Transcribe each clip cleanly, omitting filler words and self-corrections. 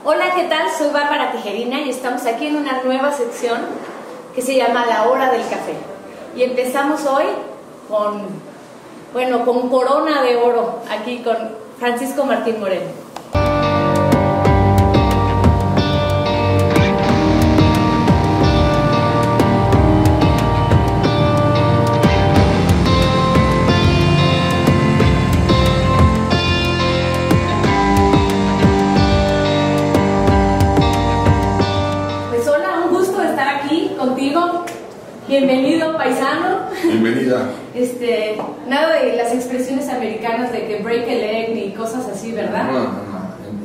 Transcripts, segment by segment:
Hola, ¿qué tal? Soy Bárbara Tijerina y estamos aquí en una nueva sección que se llama La Hora del Café. Y empezamos hoy con corona de oro, aquí con Francisco Martín Moreno. Bienvenido, paisano. Bienvenida. Nada de las expresiones americanas de que break a leg ni cosas así, ¿verdad? No.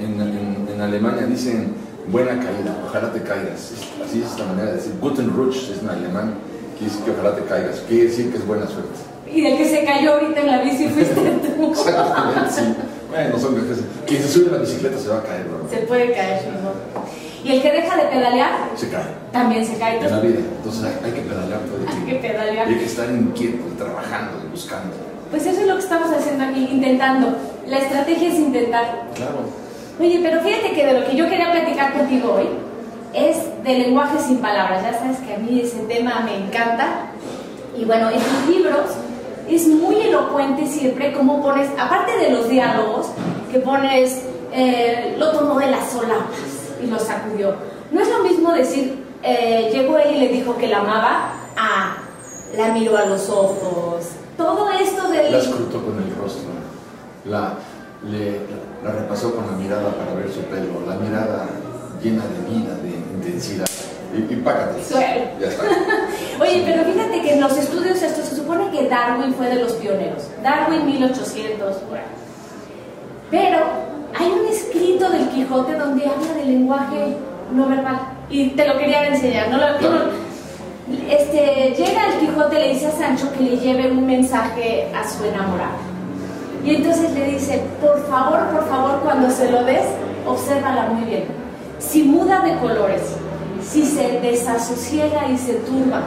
En Alemania dicen buena caída, ojalá te caigas. Así es esta manera de decir. Guten Rutsch es en alemán, quiere decir que ojalá te caigas, quiere decir que es buena suerte. Y del que se cayó ahorita en la bici fuiste tú. Exactamente, sí. Bueno, son gajes. Quien se sube a la bicicleta se va a caer, ¿no? Se puede caer, ¿no? Y el que deja de pedalear se cae. También se cae. En la vida. Entonces hay que pedalear todo el tiempo. Hay que pedalear. Y hay que estar inquieto, trabajando, buscando. Pues eso es lo que estamos haciendo aquí, intentando. La estrategia es intentar. Claro. Oye, pero fíjate que de lo que yo quería platicar contigo hoy es del lenguaje sin palabras. Ya sabes que a mí ese tema me encanta. Y bueno, en tus libros es muy elocuente siempre cómo pones, aparte de los diálogos, que pones, lo tomó de las solapas y lo sacudió. No es lo mismo decir, llegó él y le dijo que la amaba, la miró a los ojos. Todo esto del... La escrutó con el rostro, la repasó con la mirada para ver su pelo, la mirada llena de vida, de intensidad. Y págate. Ya está. Oye, pero fíjate que en los estudios esto se supone que Darwin fue de los pioneros. Darwin 1800, bueno. Pero hay un escrito del Quijote donde habla del lenguaje no verbal. Y te lo quería enseñar. Llega el Quijote, le dice a Sancho que le lleve un mensaje a su enamorada. Y entonces le dice, por favor, cuando se lo des, obsérvala muy bien. Si muda de colores, si se desasosiega y se turba,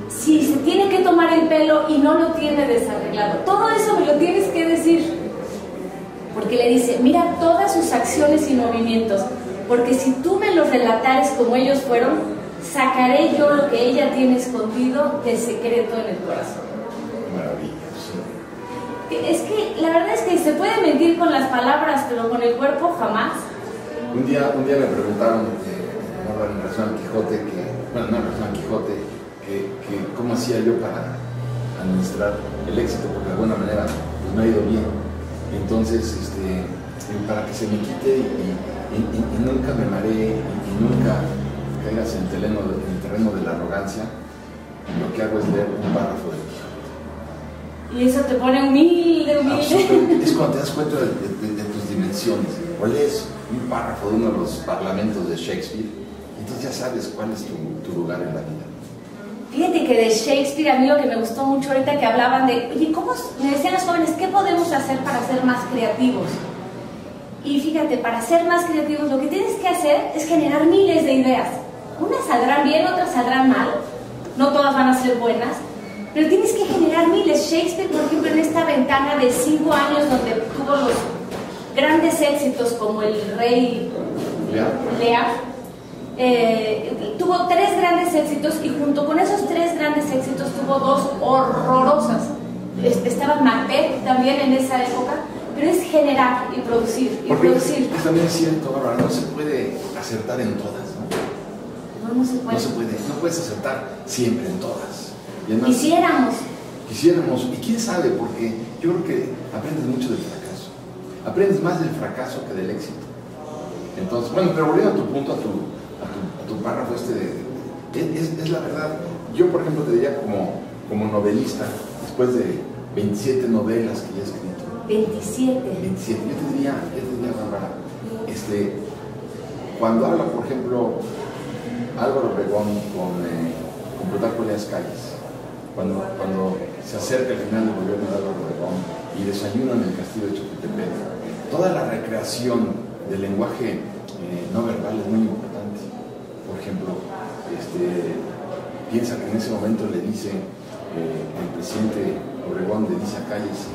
si se tiene que tomar el pelo y no lo tiene desarreglado, todo eso me lo tienes que decir. Porque le dice, mira todas sus acciones y movimientos, porque si tú me los relatares como ellos fueron, sacaré yo lo que ella tiene escondido de secreto en el corazón. Maravilloso. Es que la verdad es que se puede mentir con las palabras, pero con el cuerpo jamás. Un día me preguntaron en relación al Quijote, que cómo hacía yo para administrar el éxito, porque de alguna manera pues, me ha ido bien. Entonces, para que se me quite y nunca me maree y nunca caigas en el terreno de la arrogancia, lo que hago es leer un párrafo del Quijote. Y eso te pone humilde. Es cuando te das cuenta de tus dimensiones. O lees un párrafo de uno de los parlamentos de Shakespeare, entonces ya sabes cuál es tu lugar en la vida. Fíjate que de Shakespeare a mí lo que me gustó mucho ahorita que hablaban de, oye, ¿cómo me decían los jóvenes, qué podemos hacer para ser más creativos? Y fíjate, para ser más creativos lo que tienes que hacer es generar miles de ideas. Unas saldrán bien, otras saldrán mal, no todas van a ser buenas, pero tienes que generar miles. Shakespeare, por ejemplo, en esta ventana de 5 años donde tuvo los grandes éxitos como el rey Lear, tuvo 3 grandes éxitos y junto con esos 3 grandes éxitos tuvo 2 horrorosas. Estaba Macbeth también en esa época, pero es generar y producir y porque producir. También es cierto, Bárbara, no se puede acertar en todas, ¿no? No se puede. No puedes acertar siempre en todas. Y además, Quisiéramos, y quién sabe, porque yo creo que aprendes mucho del fracaso. Aprendes más del fracaso que del éxito. Entonces, bueno, pero volviendo a tu punto, a tu párrafo es la verdad. Yo, por ejemplo, te diría como novelista, después de 27 novelas que ya he escrito. 27. Yo te diría, Bárbara, cuando habla, por ejemplo, Álvaro Obregón con Plutarco Elías Calles, cuando se acerca el final del gobierno de Álvaro Obregón y desayunan en el castillo de Chapultepec, toda la recreación del lenguaje no verbal es muy importante. Por ejemplo, piensa que en ese momento le dice el presidente Obregón, le dice a Calles,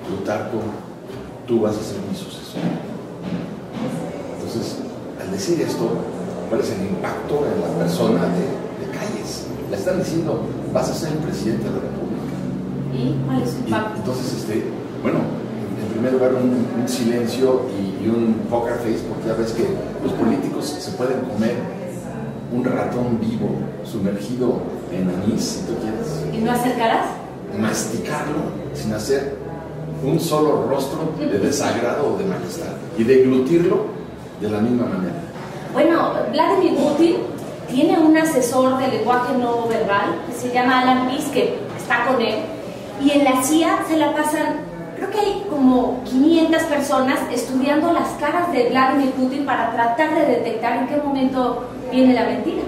Plutarco, tú vas a ser mi sucesor. Entonces, al al decir esto, ¿cuál es el impacto en la persona de Calles? Le están diciendo, vas a ser el presidente de la República. ¿Y cuál es su impacto? Entonces, bueno, en primer lugar, un silencio y un poker face, porque ya ves que los políticos se pueden comer un ratón vivo sumergido en anís, si tú quieres. ¿Y no acercarás? Masticarlo sin hacer un solo rostro de desagrado o de majestad y deglutirlo de la misma manera. Bueno, Vladimir Putin tiene un asesor de lenguaje no verbal que se llama Alan Pease, que está con él, y en la CIA se la pasan, creo que hay como 500 personas estudiando las caras de Vladimir Putin para tratar de detectar en qué momento viene la mentira.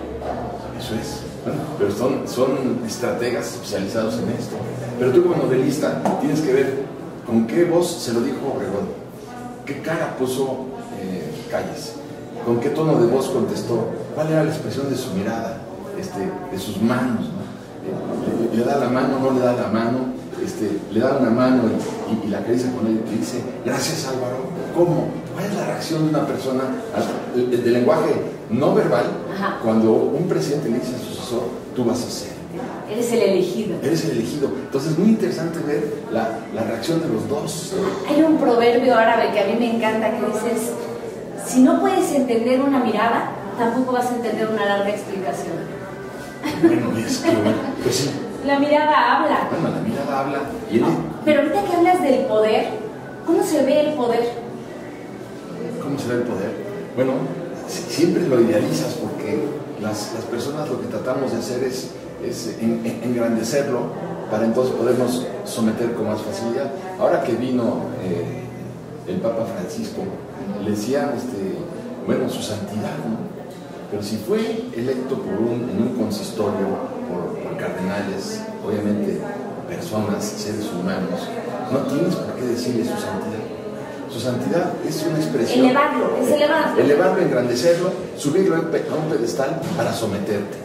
Eso es. Bueno, pero son estrategas especializados en esto. Pero tú como novelista tienes que ver con qué voz se lo dijo Obregón, qué cara puso Calles, con qué tono de voz contestó, cuál era la expresión de su mirada, de sus manos, ¿no? Le da la mano, no le da la mano, le da una mano y la acaricia con él y dice, gracias Álvaro. ¿Cómo? ¿Cuál es la reacción de una persona de lenguaje no verbal? Ajá. Cuando un presidente le dice a su asesor, tú vas a ser? Eres el elegido. Eres el elegido. Entonces es muy interesante ver la reacción de los dos. Hay un proverbio árabe que a mí me encanta que dice, si no puedes entender una mirada, tampoco vas a entender una larga explicación. Bueno, es que pues sí. La mirada habla. Bueno, la mirada habla. Pero ahorita que hablas del poder, ¿cómo se ve el poder? ¿Cómo se ve el poder? Bueno, siempre lo idealizas porque las personas lo que tratamos de hacer es engrandecerlo para entonces podernos someter con más facilidad. Ahora que vino el Papa Francisco, le decían, bueno, su santidad, ¿no? Pero si fue electo en un consistorio por cardenales, obviamente personas, seres humanos, no tienes por qué decirle su santidad. Su santidad es una expresión. Elevarlo, es elevarlo. Elevarlo, engrandecerlo, subirlo a un pedestal para someterte.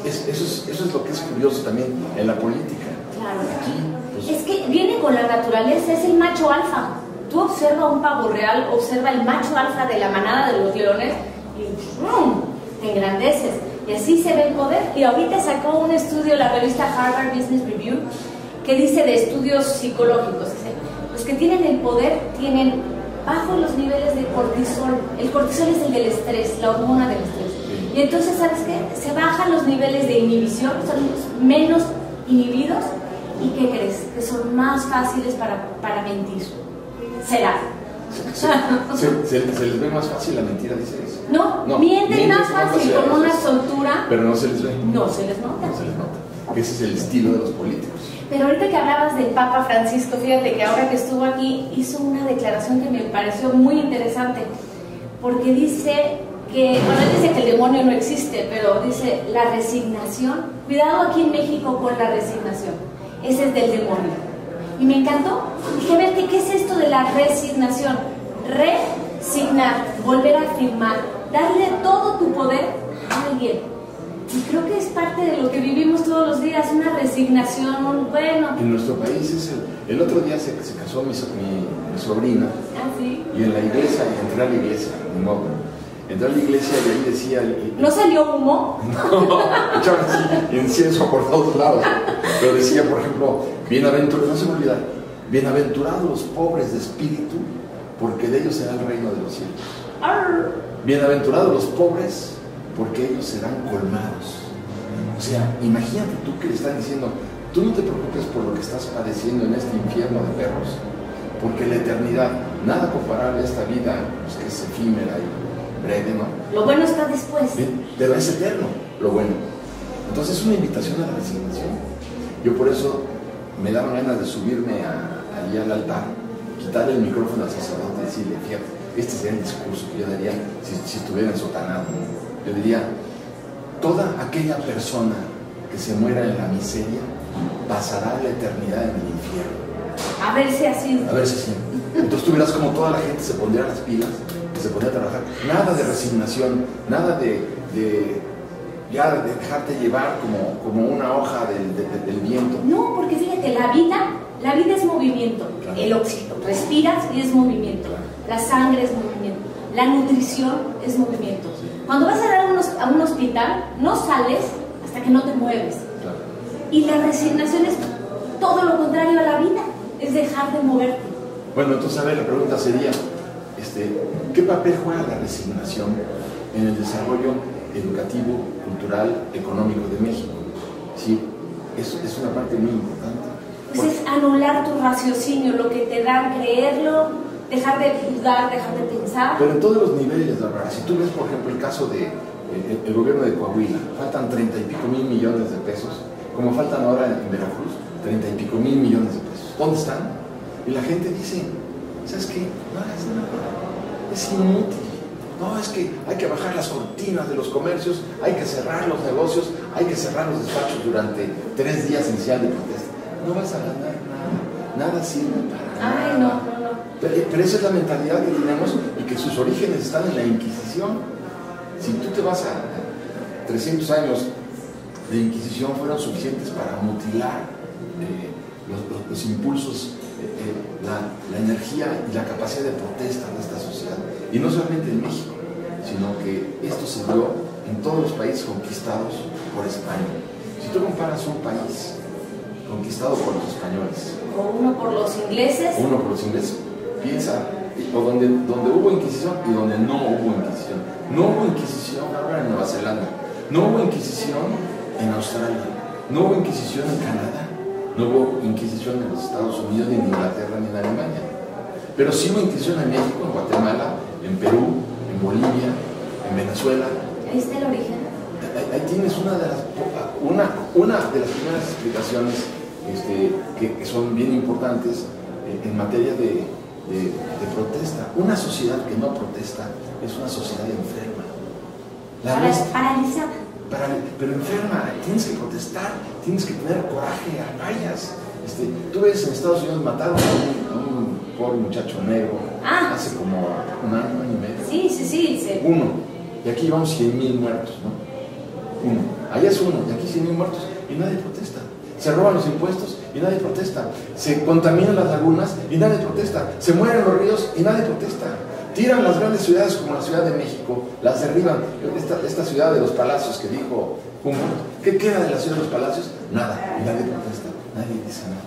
Eso es lo que es curioso también en la política. Claro. Aquí, pues, es que viene con la naturaleza, es el macho alfa. Tú observa un pavo real, observa el macho alfa de la manada de los leones y te engrandeces. Y así se ve el poder. Y ahorita sacó un estudio la revista Harvard Business Review que dice de estudios psicológicos. Los que tienen el poder tienen bajos los niveles de cortisol. El cortisol es el del estrés, la hormona del estrés. Y entonces, ¿sabes qué? Se bajan los niveles de inhibición, son menos inhibidos. ¿Y qué crees? Que son más fáciles para mentir. ¿Será? ¿Se les ve más fácil la mentira, dices? No, mienten más fácil, con una soltura. Pero no se les ve. No se les nota. No se les nota. Ese es el estilo de los políticos. Pero ahorita que hablabas del Papa Francisco, fíjate que ahora que estuvo aquí hizo una declaración que me pareció muy interesante, porque dice que, bueno, él dice que el demonio no existe, pero dice la resignación. Cuidado aquí en México con la resignación, ese es del demonio. Y me encantó. Dije, a ver, ¿qué es esto de la resignación? Resignar, volver a afirmar, darle todo tu poder a alguien. Y creo que es parte de lo que vivimos todos los días, una resignación, bueno. En nuestro país es el otro día se casó mi sobrina. Ah, sí. Y en la iglesia, y entré a la iglesia, de nuevo. Entré a la iglesia y ahí decía... ¿No salió humo? No, echaban así incienso por todos lados. Pero decía, por ejemplo, bienaventurados, no se me olvida, bienaventurados los pobres de espíritu, porque de ellos será el reino de los cielos. Arr. Bienaventurados los pobres, porque ellos serán colmados. O sea, imagínate tú que le están diciendo, tú no te preocupes por lo que estás padeciendo en este infierno de perros, porque la eternidad, nada comparable a esta vida, pues, que es efímera y breve, ¿no? Lo bueno está después. Pero es eterno, lo bueno. Entonces es una invitación a la resignación. Yo por eso me daban ganas de subirme allí al altar, quitarle el micrófono al sacerdote y decirle, fíjate, este sería el discurso que yo daría si estuviera ensotanado, ¿no? Yo diría, toda aquella persona que se muera en la miseria pasará la eternidad en el infierno. A ver si así. A ver si así. Entonces tú verás como toda la gente se pondría las pilas y se pondría a trabajar. Nada de resignación, nada de dejarte llevar como una hoja del viento. No, porque fíjate, la vida es movimiento. Claro. El oxígeno, respiras y es movimiento. Claro. La sangre es movimiento. La nutrición es movimiento. Cuando vas a dar a un hospital, no sales hasta que no te mueves. Claro. Y la resignación es todo lo contrario a la vida, es dejar de moverte. Bueno, entonces, a ver, la pregunta sería, ¿qué papel juega la resignación en el desarrollo educativo, cultural, económico de México? Sí, es una parte muy importante. Pues es anular tu raciocinio, lo que te da creerlo, dejar de dudar, dejar de pensar. Pero en todos los niveles, Bárbara, si tú ves, por ejemplo, el caso de el gobierno de Coahuila, faltan 30 y pico mil millones de pesos, como faltan ahora en Veracruz, 30 y pico mil millones de pesos. ¿Dónde están? Y la gente dice, ¿sabes qué? No hagas nada, es inútil. No, es que hay que bajar las cortinas de los comercios, hay que cerrar los negocios, hay que cerrar los despachos durante 3 días inicial de protesta. No vas a ganar nada, nada sirve para nada. Ay, no. Pero esa es la mentalidad que tenemos y que sus orígenes están en la Inquisición. Si tú te vas a 300 años de Inquisición, fueron suficientes para mutilar los impulsos, la energía y la capacidad de protesta de esta sociedad. Y no solamente en México, sino que esto se dio en todos los países conquistados por España. Si tú comparas un país conquistado por los españoles, o uno por los ingleses, piensa, o donde hubo Inquisición y donde no hubo Inquisición. No hubo Inquisición ahora en Nueva Zelanda, no hubo Inquisición en Australia, no hubo Inquisición en Canadá, no hubo Inquisición en los Estados Unidos, ni en Inglaterra, ni en Alemania. Pero sí hubo Inquisición en México, en Guatemala, en Perú, en Bolivia, en Venezuela. Ahí está el origen. Ahí tienes una de las primeras explicaciones que son bien importantes en materia de protesta. Una sociedad que no protesta es una sociedad enferma. Paralizada. Pero enferma, tienes que protestar, tienes que tener coraje, agallas. Tú ves en Estados Unidos mataron a un pobre muchacho negro hace como un año y medio. Sí. Uno. Y aquí llevamos 100,000 muertos, ¿no? Uno. Allá es uno, y aquí 100,000 muertos, y nadie protesta. Se roban los impuestos y nadie protesta. Se contaminan las lagunas y nadie protesta. Se mueren los ríos y nadie protesta. Tiran las grandes ciudades como la Ciudad de México, las derriban. Esta ciudad de los palacios que dijo Humboldt, ¿qué queda de la ciudad de los palacios? Nada, y nadie protesta, nadie dice nada.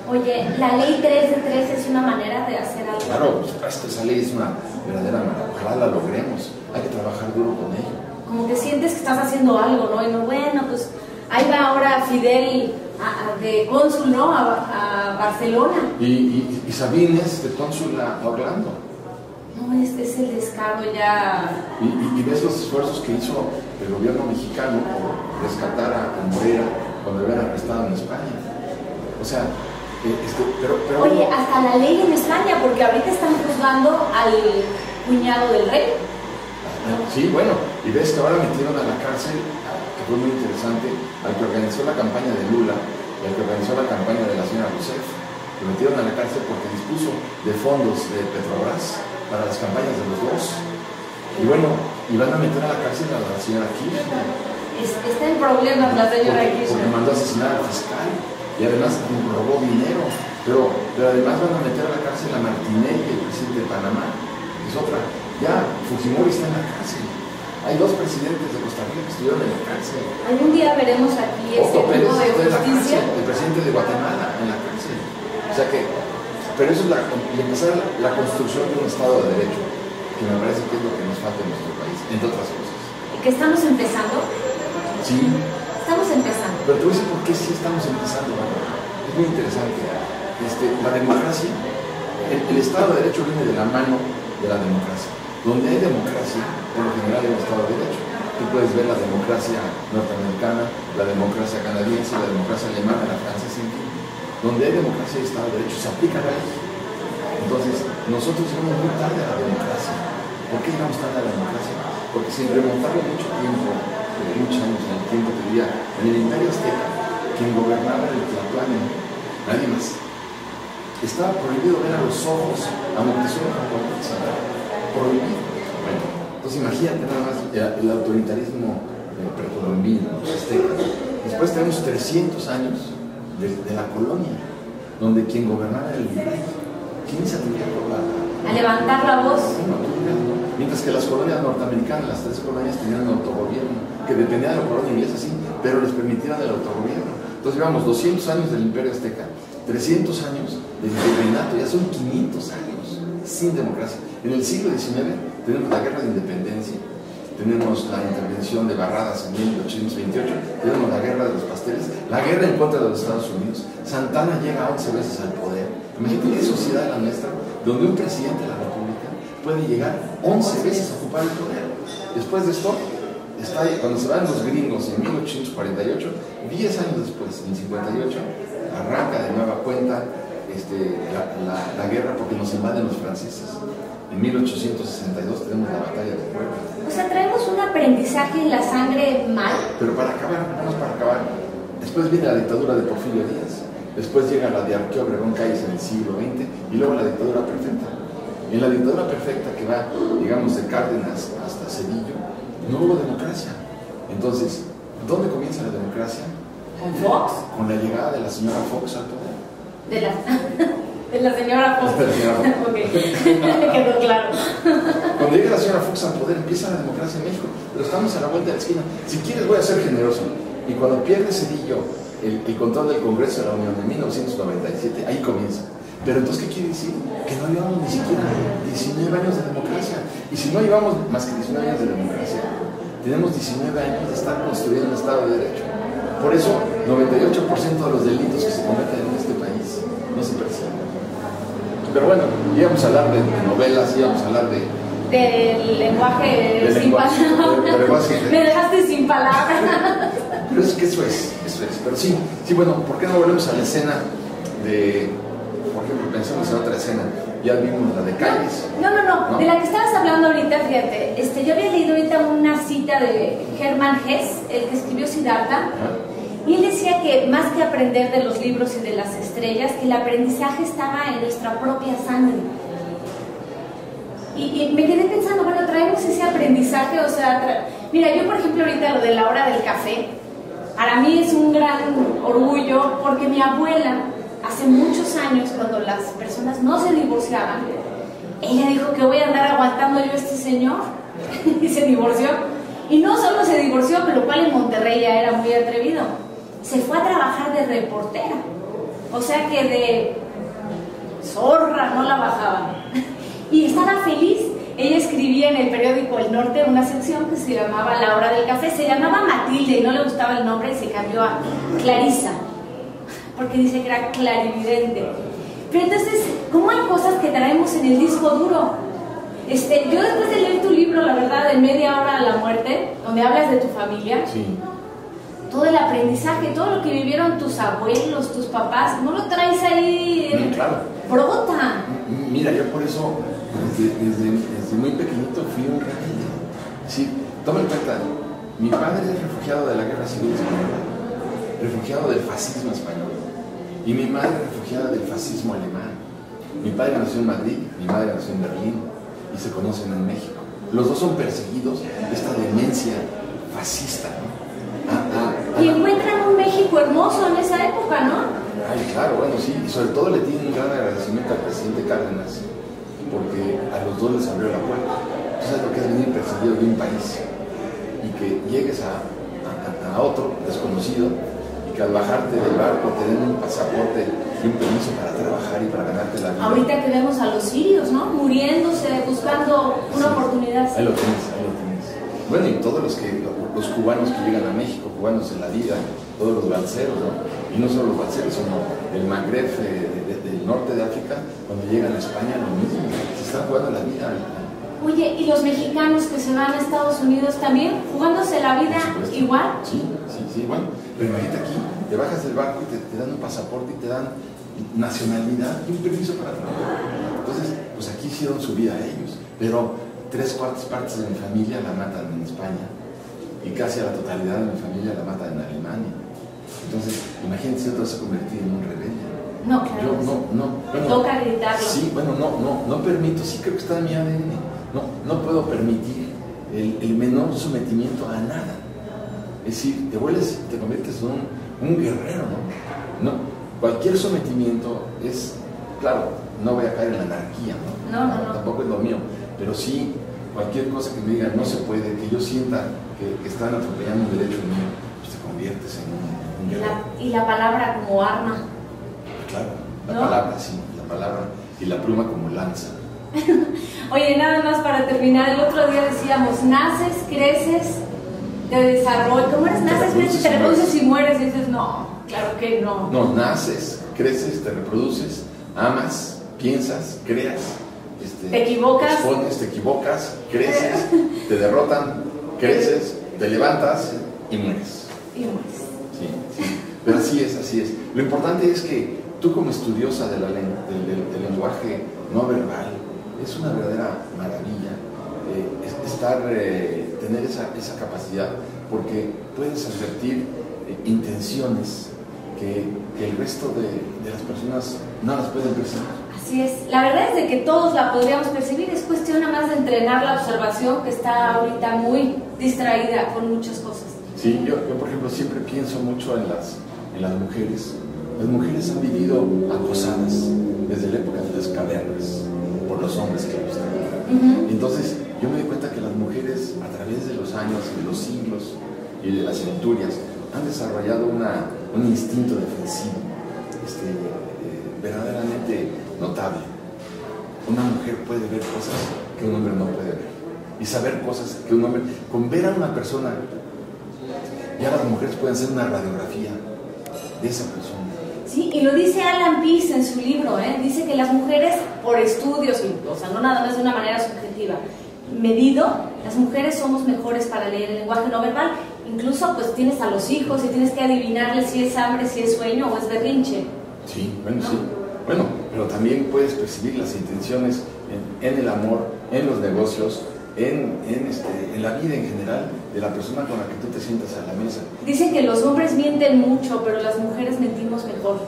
Oye, la ley 3 de 3 es una manera de hacer algo. Claro, por supuesto, esa ley es una verdadera manera. Ojalá la logremos, hay que trabajar duro con ello. Como que sientes que estás haciendo algo, ¿no? Y no, bueno, pues ahí va ahora Fidel de cónsul, ¿no? A Barcelona. Y Sabines de cónsul a Orlando. No, este es el descaro ya. Y ves los esfuerzos que hizo el gobierno mexicano por rescatar a Morera cuando lo habían arrestado en España. O sea, pero oye, hasta la ley en España, porque ahorita están juzgando al cuñado del rey. Sí, bueno, y ves que ahora metieron a la cárcel, que fue muy interesante, al que organizó la campaña de Lula y al que organizó la campaña de la señora Rousseff. Lo metieron a la cárcel porque dispuso de fondos de Petrobras para las campañas de los dos. Y bueno, y van a meter a la cárcel a la señora Kirchner. Está en problemas la señora Kirchner. Porque mandó a asesinar al fiscal y además robó dinero. Pero además van a meter a la cárcel a Martinelli, el presidente de Panamá. Es otra. Ya, Fujimori está en la cárcel. Hay 2 presidentes de Costa Rica que estuvieron en la cárcel. Algún día veremos aquí ese Otto Pérez tipo de está en la justicia. cárcel, el presidente de Guatemala en la cárcel. O sea que, pero eso es empezar la construcción de un Estado de Derecho, que me parece que es lo que nos falta en nuestro país, entre otras cosas. ¿Y que estamos empezando? Sí. Estamos empezando. Pero te voy a decir por qué sí estamos empezando, ¿verdad? Es muy interesante. La democracia, el Estado de Derecho viene de la mano de la democracia. Donde hay democracia, por lo general hay un Estado de Derecho. Tú puedes ver la democracia norteamericana, la democracia canadiense, la democracia alemana, la francesa, en fin. Donde hay democracia y Estado de Derecho, se aplica la ley. Entonces, nosotros llegamos muy tarde a la democracia. ¿Por qué llegamos tarde a la democracia? Porque sin remontarle mucho tiempo, muchos años en el tiempo, te diría, en el Imperio Azteca, quien gobernaba era el Tlatoani, nadie más. Estaba prohibido ver a los ojos a Moctezuma Capoeira. Prohibido. Bueno, entonces imagínate nada más el autoritarismo precolombino, los aztecas. Después tenemos 300 años de la colonia, donde quien gobernaba era el virrey. ¿Quién se atrevía a a levantar la voz. Mientras que las colonias norteamericanas, las 13 colonias, tenían un autogobierno, que dependía de la colonia inglesa, sí, pero les permitieron el autogobierno. Entonces llevamos 200 años del Imperio Azteca, 300 años del virreinato, ya son 500 años sin democracia. En el siglo XIX tenemos la Guerra de Independencia, tenemos la intervención de Barradas en 1828, tenemos la Guerra de los Pasteles, la guerra en contra de los Estados Unidos. Santana llega 11 veces al poder. Imagínate qué sociedad la nuestra, donde un presidente de la República puede llegar 11 veces a ocupar el poder. Después de esto, está ahí, cuando se van los gringos en 1848, 10 años después, en 58, arranca de nueva cuenta la guerra porque nos invaden los franceses. En 1862 tenemos la batalla de Puebla. O sea, traemos un aprendizaje en la sangre mal. Pero para acabar, vamos para acabar. Después viene la dictadura de Porfirio Díaz. Después llega la de Arqueo Obregón Calles en el siglo XX y luego la dictadura perfecta. En la dictadura perfecta que va, digamos, de Cárdenas hasta Cedillo, no hubo democracia. Entonces, ¿dónde comienza la democracia? ¿Con Fox? Con la llegada de la señora Fox al poder. De la señora Fox. De la señora Fox. Ok, quedó claro. Cuando llega la señora Fox al poder, empieza la democracia en México. Pero estamos a la vuelta de la esquina. Si quieres, voy a ser generoso. Y cuando pierde Cedillo el control del Congreso de la Unión en 1997, ahí comienza. Pero entonces, ¿qué quiere decir? Que no llevamos ni siquiera 19 años de democracia. Y si no llevamos más que 19 años de democracia, tenemos 19 años de estar construyendo un Estado de Derecho. Por eso, 98% de los delitos que se cometen en este país no se persiguen. Pero bueno, íbamos a hablar de novelas, íbamos a hablar del lenguaje sin palabras. Me dejaste sin palabras. Pero es que eso es. Pero sí, bueno, ¿por qué no volvemos a la escena de... Por ejemplo, pensamos en otra escena, ya vimos la de Calles. No, de la que estabas hablando ahorita, fíjate, yo había leído ahorita una cita de Hermann Hesse, el que escribió Siddhartha, y él decía que más que aprender de los libros y de las estrellas, que el aprendizaje estaba en nuestra propia sangre. Y me quedé pensando, bueno, traemos ese aprendizaje, o sea, mira, yo por ejemplo ahorita lo de la hora del café, para mí es un gran orgullo, porque mi abuela, hace muchos años, cuando las personas no se divorciaban, ella dijo que voy a andar aguantando yo a este señor, y se divorció. Y no solo se divorció, pero lo cual en Monterrey ya era muy atrevido, se fue a trabajar de reportera, o sea que de zorra no la bajaban, y estaba feliz. Ella escribía en el periódico El Norte una sección que se llamaba La Hora del Café, se llamaba Matilde y no le gustaba el nombre y se cambió a Clarisa, porque dice que era clarividente. Pero entonces, ¿cómo hay cosas que traemos en el disco duro? Yo después de leer tu libro, la verdad, de Media Hora a la Muerte, donde hablas de tu familia, sí, todo el aprendizaje, todo lo que vivieron tus abuelos, tus papás, ¿no lo traes ahí? Claro. Brota. Mira, yo por eso, desde muy pequeñito fui un rebelde. Sí, toma en cuenta, mi padre es refugiado de la Guerra Civil Española, refugiado del fascismo español, y mi madre refugiada del fascismo alemán. Mi padre nació en Madrid, mi madre nació en Berlín, y se conocen en México. Los dos son perseguidos de esta demencia fascista, ¿no? Y encuentran un México hermoso en esa época, ¿no? Ay, claro, bueno, sí, y sobre todo le tienen un gran agradecimiento al presidente Cárdenas, porque a los dos les abrió la puerta. Tú sabes lo que es venir perseguido de un país y que llegues a otro desconocido y que al bajarte del barco te den un pasaporte y un permiso para trabajar y para ganarte la vida. Ahorita que vemos a los sirios, ¿no? Muriéndose, buscando una oportunidad. Ahí lo tienes. Bueno, y todos los cubanos que llegan a México, cubanos en la vida, todos los balseros, ¿no? Y no solo los balseros, sino el Magreb del norte de África, cuando llegan a España, lo mismo, se están jugando la vida. Oye, ¿y los mexicanos que se van a Estados Unidos también, jugándose la vida igual? Sí, bueno, pero imagínate aquí, te bajas del barco y te dan un pasaporte y te dan nacionalidad y un permiso para trabajar. Entonces, pues aquí hicieron su vida ellos, pero 3/4 partes de mi familia la matan en España y casi a la totalidad de mi familia la matan en Alemania. Entonces, imagínate si te vas a convertir en un rebelde. No, claro. Bueno, toca gritarlo. Sí, bueno, no permito, sí creo que está en mi ADN. No puedo permitir el menor sometimiento a nada. Es decir, te conviertes en un guerrero, ¿no? Cualquier sometimiento es claro, no voy a caer en la anarquía, ¿no? No. Tampoco es lo mío, pero sí, cualquier cosa que me digan no se puede, que yo sienta que están atropellando un derecho mío, pues te conviertes en un guerrero. Y la palabra como arma. Claro, la ¿no? palabra, sí, la palabra, y la pluma como lanza. Oye, nada más para terminar, el otro día decíamos, naces, creces, te desarrollas, ¿cómo eres? Naces, creces, te reproduces y mueres, y dices, no, claro que no. No, naces, creces, te reproduces, amas, piensas, creas, te equivocas, expones, te equivocas, creces, te derrotan, creces, te levantas y mueres. Y mueres. Sí, sí, pero así es. Lo importante es que tú como estudiosa del lenguaje no verbal, es una verdadera maravilla tener esa capacidad, porque puedes advertir intenciones que el resto de las personas no las pueden percibir. Así es, la verdad es de que todos la podríamos percibir, es cuestión nada más de entrenar la observación, que está ahorita muy distraída con muchas cosas. Sí, yo por ejemplo siempre pienso mucho en las mujeres. Las mujeres han vivido acosadas desde la época de las cavernas por los hombres que los tenían. Entonces yo me doy cuenta que las mujeres a través de los años, de los siglos y de las centurias han desarrollado un instinto defensivo verdaderamente notable. Una mujer puede ver cosas que un hombre no puede ver y saber cosas que un hombre, con ver a una persona, ya las mujeres pueden hacer una radiografía de esa persona. Sí, y lo dice Alan Pease en su libro, dice que las mujeres, por estudios, o sea, no nada más de una manera subjetiva, medido, las mujeres somos mejores para leer el lenguaje no verbal. Incluso pues tienes a los hijos y tienes que adivinarles si es hambre, si es sueño o es berrinche. Sí, bueno, ¿no? Sí. Bueno, pero también puedes percibir las intenciones en el amor, en los negocios, en la vida en general de la persona con la que tú te sientas a la mesa. Dicen que los hombres mienten mucho, pero las mujeres mentimos mejor.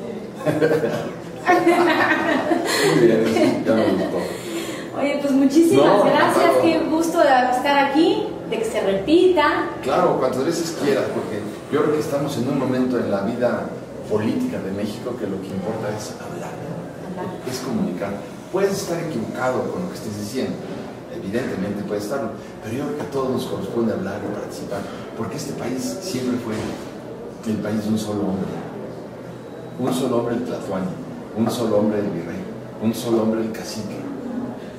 Muy bien, eso ya me gustó. Oye, pues muchísimas gracias, qué gusto estar aquí, de que se repita. Claro, cuantas veces quieras, porque yo creo que estamos en un momento en la vida política de México que lo que importa es hablar, es comunicar. Puedes estar equivocado con lo que estés diciendo, evidentemente puede estarlo, pero yo creo que a todos nos corresponde hablar y participar, porque este país siempre fue el país de un solo hombre el Tlatuani, un solo hombre el virrey, un solo hombre el cacique,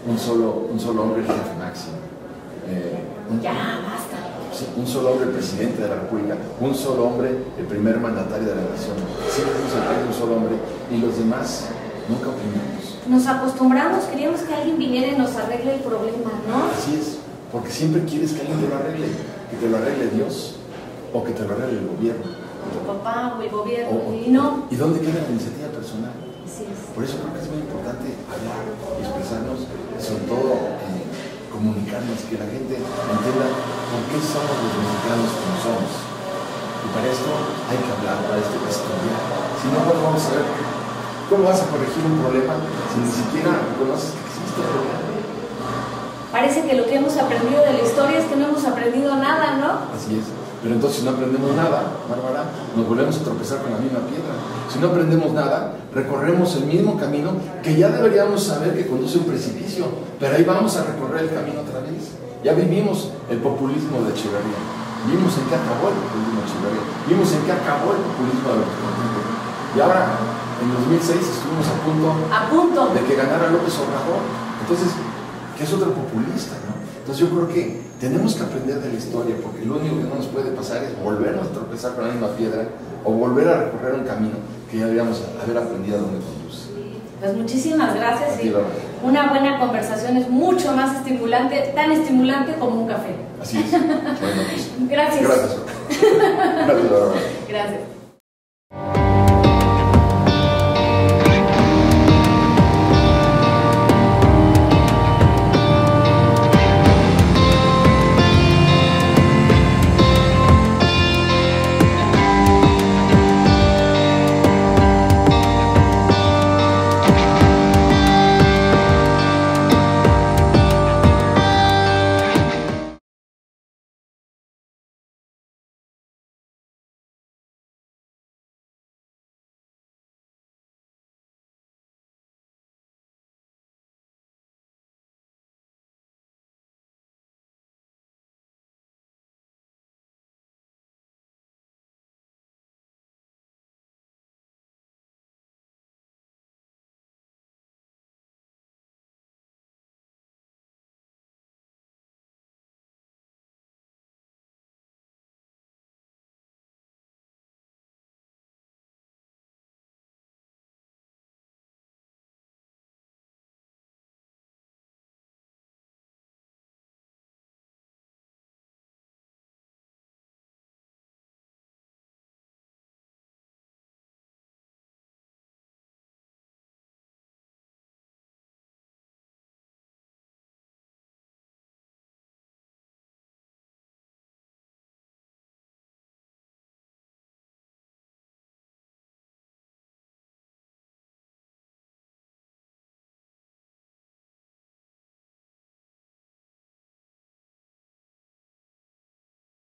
un solo hombre el jefe máximo, ya, basta. Sí, un solo hombre el presidente de la República, un solo hombre el primer mandatario de la nación, siempre fuimos el país de un solo hombre y los demás nunca opinamos. Nos acostumbramos, queríamos que alguien viniera y nos arregle el problema, ¿no? Así es, porque siempre quieres que alguien te lo arregle, que te lo arregle Dios o que te lo arregle el gobierno. Tu papá o el gobierno, y no. ¿Y dónde queda la iniciativa personal? Así es. Por eso creo que es muy importante hablar, expresarnos, sobre todo comunicarnos, que la gente entienda por qué somos los mexicanos como somos. Y para esto hay que hablar, para esto hay que estudiar. Si no, pues vamos a ver cómo vas a corregir un problema si ni siquiera conoces que existe el problema. Parece que lo que hemos aprendido de la historia es que no hemos aprendido nada, ¿no? Así es. Pero entonces si no aprendemos nada, Bárbara, nos volvemos a tropezar con la misma piedra. Si no aprendemos nada, recorremos el mismo camino que ya deberíamos saber que conduce a un precipicio, pero ahí vamos a recorrer el camino otra vez. Ya vivimos el populismo de Echeverría, vimos en qué acabó el populismo de Echeverría, vimos en qué acabó el populismo de López Portillo. Y ahora, en 2006, estuvimos a punto de que ganara López Obrador. Entonces, ¿qué es otro populista, no? Entonces yo creo que tenemos que aprender de la historia, porque lo único que no nos puede pasar es volvernos a tropezar con la misma piedra o volver a recorrer un camino que ya deberíamos haber aprendido a dónde conduce. Pues muchísimas gracias. Y una buena conversación es mucho más estimulante, tan estimulante como un café. Así es. Bueno, pues, gracias. Gracias. Gracias. Gracias.